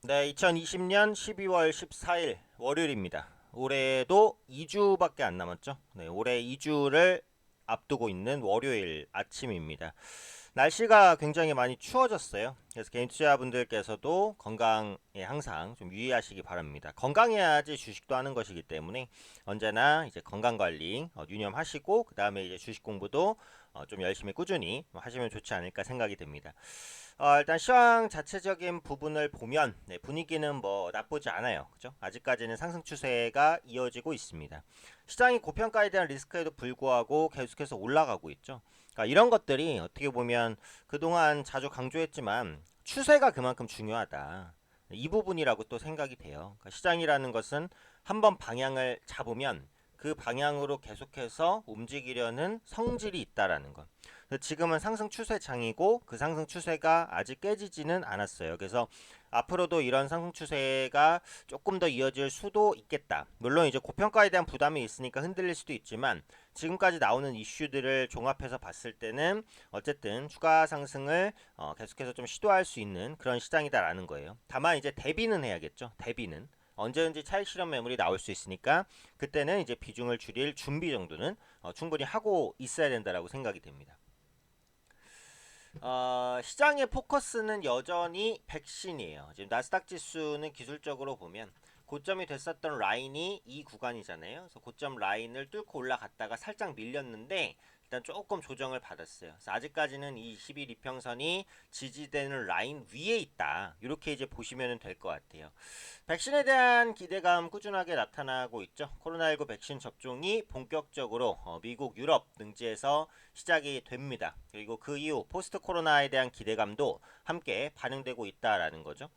네, 2020년 12월 14일 월요일입니다. 올해도 2주밖에 안 남았죠. 네, 올해 2주를 앞두고 있는 월요일 아침입니다. 날씨가 굉장히 많이 추워졌어요. 그래서 개인 투자분들께서도 건강에 항상 좀 유의하시기 바랍니다. 건강해야지 주식도 하는 것이기 때문에 언제나 이제 건강 관리 유념하시고 그 다음에 이제 주식 공부도 좀 열심히 꾸준히 하시면 좋지 않을까 생각이 듭니다. 일단 시황 자체적인 부분을 보면 네, 분위기는 뭐 나쁘지 않아요. 그죠? 아직까지는 상승 추세가 이어지고 있습니다. 시장이 고평가에 대한 리스크에도 불구하고 계속해서 올라가고 있죠. 그러니까 이런 것들이 어떻게 보면 그동안 자주 강조했지만 추세가 그만큼 중요하다. 이 부분이라고 또 생각이 돼요. 그러니까 시장이라는 것은 한번 방향을 잡으면 그 방향으로 계속해서 움직이려는 성질이 있다라는 것. 지금은 상승 추세장이고 그 상승 추세가 아직 깨지지는 않았어요. 그래서 앞으로도 이런 상승 추세가 조금 더 이어질 수도 있겠다. 물론 이제 고평가에 대한 부담이 있으니까 흔들릴 수도 있지만 지금까지 나오는 이슈들을 종합해서 봤을 때는 어쨌든 추가 상승을 계속해서 좀 시도할 수 있는 그런 시장이다라는 거예요. 다만 이제 대비는 해야겠죠. 대비는. 언제든지 차익 실현 매물이 나올 수 있으니까 그때는 이제 비중을 줄일 준비 정도는 충분히 하고 있어야 된다라고 생각이 됩니다. 시장의 포커스는 여전히 백신이에요. 지금 나스닥 지수는 기술적으로 보면 고점이 됐었던 라인이 이 구간이잖아요. 그래서 고점 라인을 뚫고 올라갔다가 살짝 밀렸는데 일단 조금 조정을 받았어요. 그래서 아직까지는 이 20일 이평선이 지지되는 라인 위에 있다. 이렇게 이제 보시면 될 것 같아요. 백신에 대한 기대감 꾸준하게 나타나고 있죠. 코로나19 백신 접종이 본격적으로 미국, 유럽 등지에서 시작이 됩니다. 그리고 그 이후 포스트 코로나에 대한 기대감도 함께 반영되고 있다라는 거죠.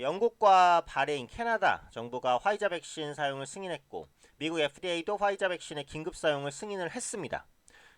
영국과 바레인, 캐나다 정부가 화이자 백신 사용을 승인했고 미국 FDA도 화이자 백신의 긴급 사용을 승인을 했습니다.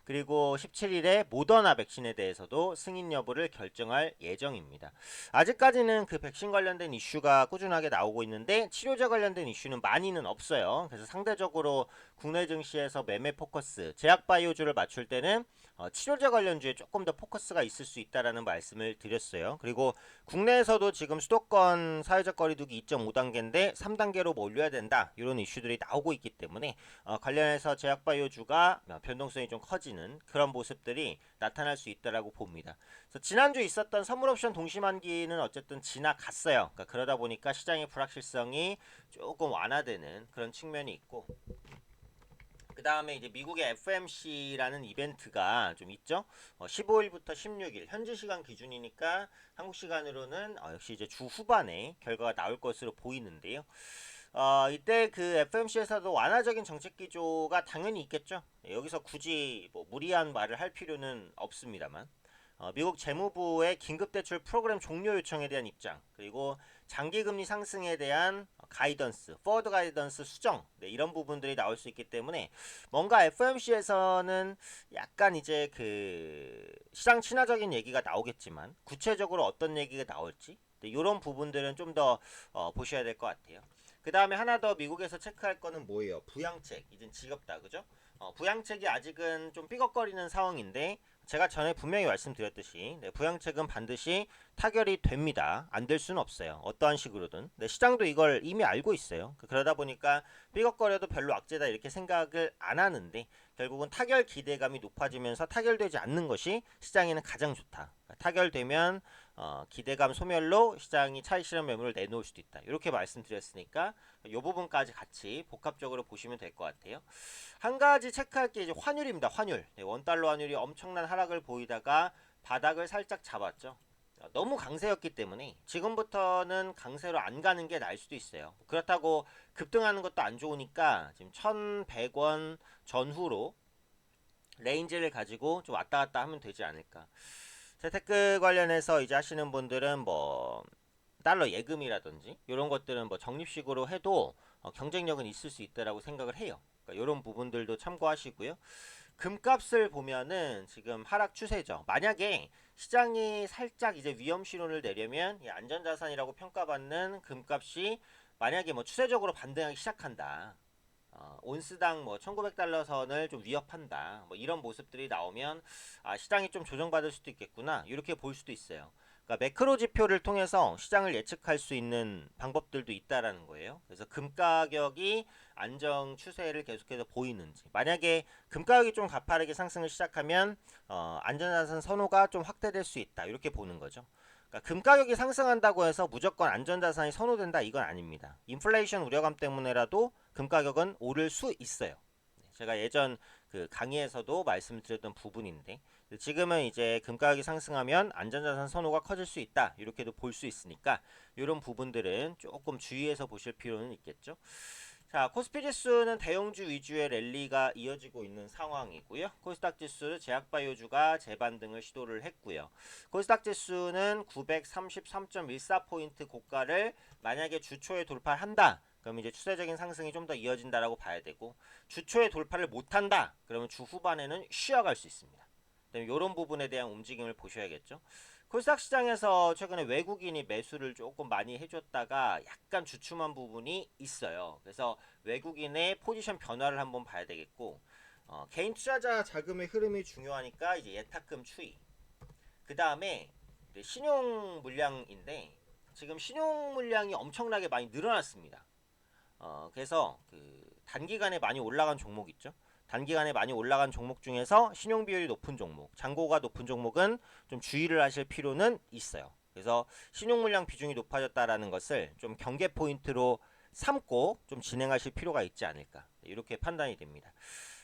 그리고 17일에 모더나 백신에 대해서도 승인 여부를 결정할 예정입니다. 아직까지는 그 백신 관련된 이슈가 꾸준하게 나오고 있는데 치료제 관련된 이슈는 많이는 없어요. 그래서 상대적으로 국내 증시에서 매매 포커스, 제약바이오주를 맞출 때는 치료제 관련주에 조금 더 포커스가 있을 수 있다라는 말씀을 드렸어요. 그리고 국내에서도 지금 수도권 사회적 거리두기 2.5단계인데 3단계로 몰려야 된다. 이런 이슈들이 나오고 있기 때문에 관련해서 제약바이오주가 변동성이 좀 커지는 그런 모습들이 나타날 수 있다라고 봅니다. 그래서 지난주 있었던 선물옵션 동시만기는 어쨌든 지나갔어요. 그러니까 그러다 보니까 시장의 불확실성이 조금 완화되는 그런 측면이 있고 그 다음에 이제 미국의 FMC라는 이벤트가 좀 있죠. 15일부터 16일 현지 시간 기준이니까 한국 시간으로는 역시 이제 주 후반에 결과가 나올 것으로 보이는데요. 이때 그 FMC에서도 완화적인 정책 기조가 당연히 있겠죠. 여기서 굳이 뭐 무리한 말을 할 필요는 없습니다만. 미국 재무부의 긴급대출 프로그램 종료 요청에 대한 입장, 그리고 장기금리 상승에 대한 가이던스, 포워드 가이던스 수정, 네, 이런 부분들이 나올 수 있기 때문에 뭔가 FOMC에서는 약간 이제 그 시장 친화적인 얘기가 나오겠지만 구체적으로 어떤 얘기가 나올지 네, 이런 부분들은 좀 더 보셔야 될 것 같아요. 그 다음에 하나 더 미국에서 체크할 거는 뭐예요? 부양책. 이젠 지겹다, 그죠? 부양책이 아직은 좀 삐걱거리는 상황인데 제가 전에 분명히 말씀드렸듯이 네, 부양책은 반드시 타결이 됩니다. 안 될 수는 없어요. 어떠한 식으로든. 네, 시장도 이걸 이미 알고 있어요. 그러다 보니까 삐걱거려도 별로 악재다 이렇게 생각을 안 하는데 결국은 타결 기대감이 높아지면서 타결되지 않는 것이 시장에는 가장 좋다. 타결되면 기대감 소멸로 시장이 차익 실현 매물을 내놓을 수도 있다. 이렇게 말씀드렸으니까 이 부분까지 같이 복합적으로 보시면 될 것 같아요. 한 가지 체크할 게 이제 환율입니다. 환율. 네, 원달러 환율이 엄청난 하락을 보이다가 바닥을 살짝 잡았죠. 너무 강세였기 때문에 지금부터는 강세로 안 가는 게 나을 수도 있어요. 그렇다고 급등하는 것도 안 좋으니까 지금 1100원 전후로 레인지를 가지고 좀 왔다 갔다 하면 되지 않을까. 재테크 관련해서 이제 하시는 분들은 뭐 달러 예금이라든지 이런 것들은 뭐 적립식으로 해도 경쟁력은 있을 수 있다라고 생각을 해요. 그러니까 이런 부분들도 참고하시고요. 금값을 보면은 지금 하락 추세죠. 만약에 시장이 살짝 이제 위험 신호를 내려면 이 안전자산이라고 평가받는 금값이 만약에 뭐 추세적으로 반등하기 시작한다. 온스당 뭐 1900달러 선을 좀 위협한다. 뭐 이런 모습들이 나오면 시장이 좀 조정받을 수도 있겠구나. 이렇게 볼 수도 있어요. 그러니까 매크로 지표를 통해서 시장을 예측할 수 있는 방법들도 있다라는 거예요. 그래서 금 가격이 안정 추세를 계속해서 보이는지, 만약에 금 가격이 좀 가파르게 상승을 시작하면 안전자산 선호가 좀 확대될 수 있다, 이렇게 보는 거죠. 그러니까 금 가격이 상승한다고 해서 무조건 안전자산이 선호된다, 이건 아닙니다. 인플레이션 우려감 때문에라도 금 가격은 오를 수 있어요. 제가 예전 그 강의에서도 말씀드렸던 부분인데, 지금은 이제 금 가격이 상승하면 안전자산 선호가 커질 수 있다, 이렇게도 볼 수 있으니까 이런 부분들은 조금 주의해서 보실 필요는 있겠죠. 자, 코스피 지수는 대형주 위주의 랠리가 이어지고 있는 상황이고요. 코스닥 지수는 제약바이오주가 재반등을 시도를 했고요. 코스닥 지수는 933.14포인트 고가를 만약에 주초에 돌파한다, 그럼 이제 추세적인 상승이 좀 더 이어진다라고 봐야 되고, 주초에 돌파를 못한다, 그러면 주 후반에는 쉬어갈 수 있습니다. 이런 부분에 대한 움직임을 보셔야겠죠. 코스닥 시장에서 최근에 외국인이 매수를 조금 많이 해줬다가 약간 주춤한 부분이 있어요. 그래서 외국인의 포지션 변화를 한번 봐야 되겠고, 개인 투자자 자금의 흐름이 중요하니까 이제 예탁금 추이. 그 다음에 신용 물량인데, 지금 신용 물량이 엄청나게 많이 늘어났습니다. 그래서 그 단기간에 많이 올라간 종목 있죠. 단기간에 많이 올라간 종목 중에서 신용 비율이 높은 종목, 잔고가 높은 종목은 좀 주의를 하실 필요는 있어요. 그래서 신용 물량 비중이 높아졌다라는 것을 좀 경계 포인트로 삼고 좀 진행하실 필요가 있지 않을까, 이렇게 판단이 됩니다.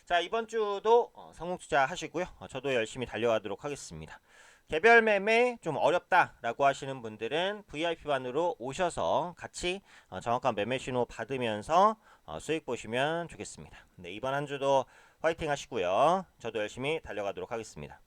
자, 이번 주도 성공 투자 하시고요. 저도 열심히 달려가도록 하겠습니다. 개별 매매 좀 어렵다라고 하시는 분들은 VIP반으로 오셔서 같이 정확한 매매 신호 받으면서 수익 보시면 좋겠습니다. 네, 이번 한 주도 화이팅 하시고요. 저도 열심히 달려가도록 하겠습니다.